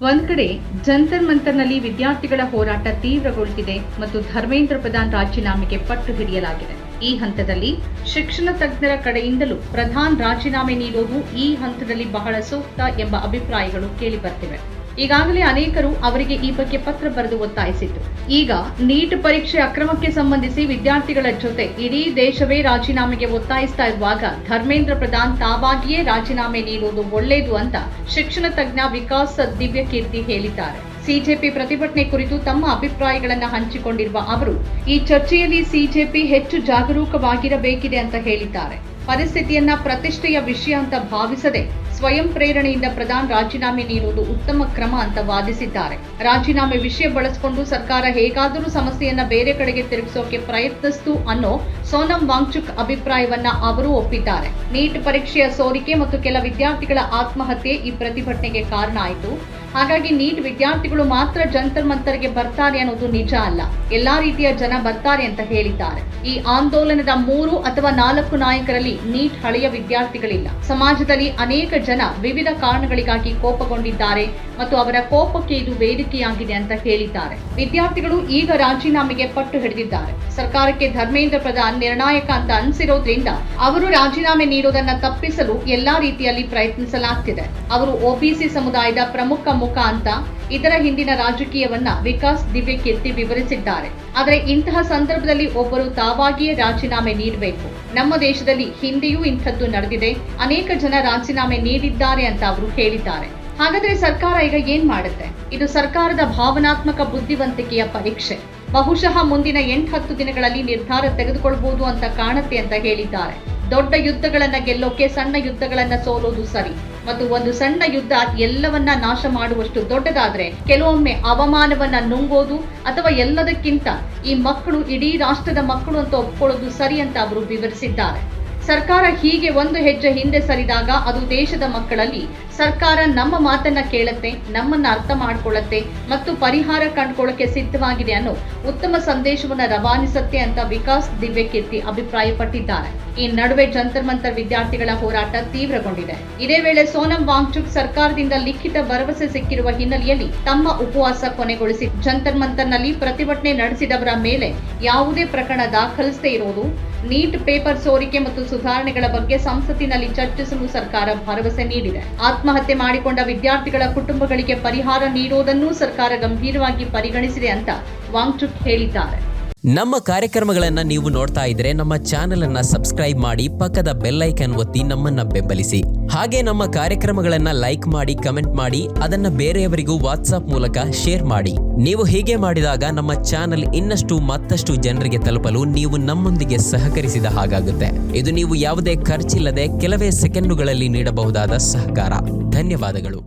ಒಂದ್ ಕಡೆ ಜಂತರ್ ಮಂತರ್ನಲ್ಲಿ ವಿದ್ಯಾರ್ಥಿಗಳ ಹೋರಾಟ ತೀವ್ರಗೊಳ್ಳುತ್ತಿದೆ ಮತ್ತು ಧರ್ಮೇಂದ್ರ ಪ್ರಧಾನ್ ರಾಜೀನಾಮೆಗೆ ಪಟ್ಟು ಹಿಡಿಯಲಾಗಿದೆ. ಈ ಹಂತದಲ್ಲಿ ಶಿಕ್ಷಣ ತಜ್ಞರ ಕಡೆಯಿಂದಲೂ ಪ್ರಧಾನ್ ರಾಜೀನಾಮೆ ನೀಡುವುದು ಈ ಹಂತದಲ್ಲಿ ಬಹಳ ಸೂಕ್ತ ಎಂಬ ಅಭಿಪ್ರಾಯಗಳು ಕೇಳಿಬರ್ತಿವೆ. ಈಗಾಗಲೇ ಅನೇಕರು ಅವರಿಗೆ ಈ ಬಗ್ಗೆ ಪತ್ರ ಬರೆದು ಒತ್ತಾಯಿಸಿದ್ರು. ಈಗ ನೀಟ್ ಪರೀಕ್ಷೆ ಅಕ್ರಮಕ್ಕೆ ಸಂಬಂಧಿಸಿ ವಿದ್ಯಾರ್ಥಿಗಳ ಜೊತೆ ಇಡೀ ದೇಶವೇ ರಾಜೀನಾಮೆಗೆ ಒತ್ತಾಯಿಸ್ತಾ ಇರುವಾಗ ಧರ್ಮೇಂದ್ರ ಪ್ರಧಾನ್ ತಾವಾಗಿಯೇ ರಾಜೀನಾಮೆ ನೀಡುವುದು ಒಳ್ಳೆಯದು ಅಂತ ಶಿಕ್ಷಣ ತಜ್ಞ ವಿಕಾಸ್ ದಿವ್ಯಕೀರ್ತಿ ಹೇಳಿದ್ದಾರೆ. ಸಿಜೆಪಿ ಪ್ರತಿಭಟನೆ ಕುರಿತು ತಮ್ಮ ಅಭಿಪ್ರಾಯಗಳನ್ನು ಹಂಚಿಕೊಂಡಿರುವ ಅವರು ಈ ಚರ್ಚೆಯಲ್ಲಿ ಸಿಜೆಪಿ ಹೆಚ್ಚು ಜಾಗರೂಕವಾಗಿರಬೇಕಿದೆ ಅಂತ ಹೇಳಿದ್ದಾರೆ. ಪರಿಸ್ಥಿತಿಯನ್ನ ಪ್ರತಿಷ್ಠೆಯ ವಿಷಯ ಅಂತ ಭಾವಿಸದೆ ಸ್ವಯಂ ಪ್ರೇರಣೆಯಿಂದ ಪ್ರಧಾನ್ ರಾಜೀನಾಮೆ ನೀಡುವುದು ಉತ್ತಮ ಕ್ರಮ ಅಂತ ವಾದಿಸಿದ್ದಾರೆ. ರಾಜೀನಾಮೆ ವಿಷಯ ಬಳಸಿಕೊಂಡು ಸರ್ಕಾರ ಹೇಗಾದರೂ ಸಮಸ್ಯೆಯನ್ನ ಬೇರೆ ಕಡೆಗೆ ತಿರುಗಿಸೋಕೆ ಪ್ರಯತ್ನಿಸ್ತು ಅನ್ನೋ ಸೋನಂ ವಾಂಗ್ಚುಕ್ ಅಭಿಪ್ರಾಯವನ್ನ ಅವರು ಒಪ್ಪಿದ್ದಾರೆ. ನೀಟ್ ಪರೀಕ್ಷೆಯ ಸೋರಿಕೆ ಮತ್ತು ಕೆಲ ವಿದ್ಯಾರ್ಥಿಗಳ ಆತ್ಮಹತ್ಯೆ ಈ ಪ್ರತಿಭಟನೆಗೆ ಕಾರಣ ಆಯಿತು. ಹಾಗಾಗಿ ನೀಟ್ ವಿದ್ಯಾರ್ಥಿಗಳು ಮಾತ್ರ ಜಂತರ್ ಮಂತರ್ಗೆ ಬರ್ತಾರೆ ಅನ್ನೋದು ನಿಜ ಅಲ್ಲ, ಎಲ್ಲಾ ರೀತಿಯ ಜನ ಬರ್ತಾರೆ ಅಂತ ಹೇಳಿದ್ದಾರೆ. ಈ ಆಂದೋಲನದ 3 ಅಥವಾ 4 ನಾಯಕರಲ್ಲಿ ನೀಟ್ ಹಳೆಯ ವಿದ್ಯಾರ್ಥಿಗಳಿಲ್ಲ. ಸಮಾಜದಲ್ಲಿ ಅನೇಕ ಜನ ವಿವಿಧ ಕಾರಣಗಳಿಗಾಗಿ ಕೋಪಗೊಂಡಿದ್ದಾರೆ ಮತ್ತು ಅವರ ಕೋಪಕ್ಕೆ ಇದು ವೇದಿಕೆಯಾಗಿದೆ ಅಂತ ಹೇಳಿದ್ದಾರೆ. ವಿದ್ಯಾರ್ಥಿಗಳು ಈಗ ರಾಜೀನಾಮೆಗೆ ಪಟ್ಟು ಹಿಡಿದಿದ್ದಾರೆ. ಸರ್ಕಾರಕ್ಕೆ ಧರ್ಮೇಂದ್ರ ಪ್ರಧಾನ್ ನಿರ್ಣಾಯಕ ಅಂತ ಅನಿಸಿರೋದ್ರಿಂದ ಅವರು ರಾಜೀನಾಮೆ ನೀಡೋದನ್ನ ತಪ್ಪಿಸಲು ಎಲ್ಲಾ ರೀತಿಯಲ್ಲಿ ಪ್ರಯತ್ನಿಸಲಾಗ್ತಿದೆ. ಅವರು ಒಬಿಸಿ ಸಮುದಾಯದ ಪ್ರಮುಖ ಮುಖ ಅಂತ ಇದರ ಹಿಂದಿನ ರಾಜಕೀಯವನ್ನ ವಿಕಾಸ್ ದಿವ್ಯಕೀರ್ತಿ ವಿವರಿಸಿದ್ದಾರೆ. ಆದರೆ ಇಂತಹ ಸಂದರ್ಭದಲ್ಲಿ ಒಬ್ಬರು ತಾವಾಗಿಯೇ ರಾಜೀನಾಮೆ ನೀಡಬೇಕು. ನಮ್ಮ ದೇಶದಲ್ಲಿ ಹಿಂದೆಯೂ ಇಂಥದ್ದು ನಡೆದಿದೆ, ಅನೇಕ ಜನ ರಾಜೀನಾಮೆ ನೀಡಿದ್ದಾರೆ ಅಂತ ಅವರು ಹೇಳಿದ್ದಾರೆ. ಹಾಗಾದ್ರೆ ಸರ್ಕಾರ ಈಗ ಏನ್ ಮಾಡುತ್ತೆ? ಇದು ಸರ್ಕಾರದ ಭಾವನಾತ್ಮಕ ಬುದ್ಧಿವಂತಿಕೆಯ ಪರೀಕ್ಷೆ. ಬಹುಶಃ ಮುಂದಿನ 8-10 ದಿನಗಳಲ್ಲಿ ನಿರ್ಧಾರ ತೆಗೆದುಕೊಳ್ಳಬಹುದು ಅಂತ ಕಾಣುತ್ತೆ ಅಂತ ಹೇಳಿದ್ದಾರೆ. ದೊಡ್ಡ ಯುದ್ಧಗಳನ್ನ ಗೆಲ್ಲೋಕೆ ಸಣ್ಣ ಯುದ್ಧಗಳನ್ನ ಸೋಲೋದು ಸರಿ, ಮತ್ತು ಒಂದು ಸಣ್ಣ ಯುದ್ಧ ಎಲ್ಲವನ್ನ ನಾಶ ಮಾಡುವಷ್ಟು ದೊಡ್ಡದಾದ್ರೆ ಕೆಲವೊಮ್ಮೆ ಅವಮಾನವನ್ನ ನುಂಗೋದು ಅಥವಾ ಎಲ್ಲದಕ್ಕಿಂತ ಈ ಮಕ್ಕಳು ಇಡೀ ರಾಷ್ಟ್ರದ ಮಕ್ಕಳು ಅಂತ ಒಪ್ಕೊಳ್ಳೋದು ಸರಿ ಅಂತ ಅವರು ವಿವರಿಸಿದ್ದಾರೆ. ಸರ್ಕಾರ ಹೀಗೆ ಒಂದು ಹೆಜ್ಜೆ ಹಿಂದೆ ಸರಿದಾಗ ಅದು ದೇಶದ ಮಕ್ಕಳಲ್ಲಿ ಸರ್ಕಾರ ನಮ್ಮ ಮಾತನ್ನ ಕೇಳುತ್ತೆ, ನಮ್ಮನ್ನ ಅರ್ಥ ಮಾಡ್ಕೊಳ್ಳುತ್ತೆ ಮತ್ತು ಪರಿಹಾರ ಕಂಡುಕೊಳ್ಳಕ್ಕೆ ಸಿದ್ಧವಾಗಿದೆ ಅನ್ನೋ ಉತ್ತಮ ಸಂದೇಶವನ್ನ ರವಾನಿಸುತ್ತೆ ಅಂತ ವಿಕಾಸ್ ದಿವ್ಯಕೀರ್ತಿ ಅಭಿಪ್ರಾಯಪಟ್ಟಿದ್ದಾರೆ. ಈ ನಡುವೆ ಜಂತರ್ ಮಂತರ್ ವಿದ್ಯಾರ್ಥಿಗಳ ಹೋರಾಟ ತೀವ್ರಗೊಂಡಿದೆ. ಇದೇ ವೇಳೆ ಸೋನಂ ವಾಂಗ್ಚುಕ್ ಸರ್ಕಾರದಿಂದ ಲಿಖಿತ ಭರವಸೆ ಸಿಕ್ಕಿರುವ ಹಿನ್ನೆಲೆಯಲ್ಲಿ ತಮ್ಮ ಉಪವಾಸ ಕೊನೆಗೊಳಿಸಿ ಜಂತರ್ ಮಂತರ್ನಲ್ಲಿ ಪ್ರತಿಭಟನೆ ನಡೆಸಿದವರ ಮೇಲೆ ಯಾವುದೇ ಪ್ರಕರಣ ದಾಖಲಿಸದೇ ಇರೋದು, ನೀಟ್ ಪೇಪರ್ ಸೋರಿಕೆ ಮತ್ತು ಸುಧಾರಣೆಗಳ ಬಗ್ಗೆ ಸಂಸತ್ತಿನಲ್ಲಿ ಚರ್ಚಿಸಲು ಸರ್ಕಾರ ಭರವಸೆ ನೀಡಿದೆ. ಆತ್ಮಹತ್ಯೆ ಮಾಡಿಕೊಂಡ ವಿದ್ಯಾರ್ಥಿಗಳ ಕುಟುಂಬಗಳಿಗೆ ಪರಿಹಾರ ನೀಡುವುದನ್ನು ಸರ್ಕಾರ ಗಂಭೀರವಾಗಿ ಪರಿಗಣಿಸಿದೆ ಅಂತ ವಾಂಗ್ಚುಕ್ ಹೇಳಿದ್ದಾರೆ. ನಮ್ಮ ಕಾರ್ಯಕ್ರಮಗಳನ್ನು ನೀವು ನೋಡ್ತಾ ಇದ್ರೆ ನಮ್ಮ ಚಾನೆಲ್ ಅನ್ನ ಸಬ್ಸ್ಕ್ರೈಬ್ ಮಾಡಿ, ಪಕ್ಕದ ಬೆಲ್ ಐಕಾನ್ ಒತ್ತಿ ನಮ್ಮನ್ನ ಬೆಂಬಲಿಸಿ. ಹಾಗೆ ನಮ್ಮ ಕಾರ್ಯಕ್ರಮಗಳನ್ನ ಲೈಕ್ ಮಾಡಿ, ಕಮೆಂಟ್ ಮಾಡಿ, ಅದನ್ನ ಬೇರೆಯವರಿಗೂ ವಾಟ್ಸ್ಆಪ್ ಮೂಲಕ ಶೇರ್ ಮಾಡಿ. ನೀವು ಹೀಗೆ ಮಾಡಿದಾಗ ನಮ್ಮ ಚಾನೆಲ್ ಇನ್ನಷ್ಟು ಮತ್ತಷ್ಟು ಜನರಿಗೆ ತಲುಪಲು ನೀವು ನಮ್ಮೊಂದಿಗೆ ಸಹಕರಿಸಿದ ಹಾಗಾಗುತ್ತೆ. ಇದು ನೀವು ಯಾವುದೇ ಖರ್ಚಿಲ್ಲದೆ ಕೆಲವೇ ಸೆಕೆಂಡುಗಳಲ್ಲಿ ನೀಡಬಹುದಾದ ಸಹಕಾರ. ಧನ್ಯವಾದಗಳು.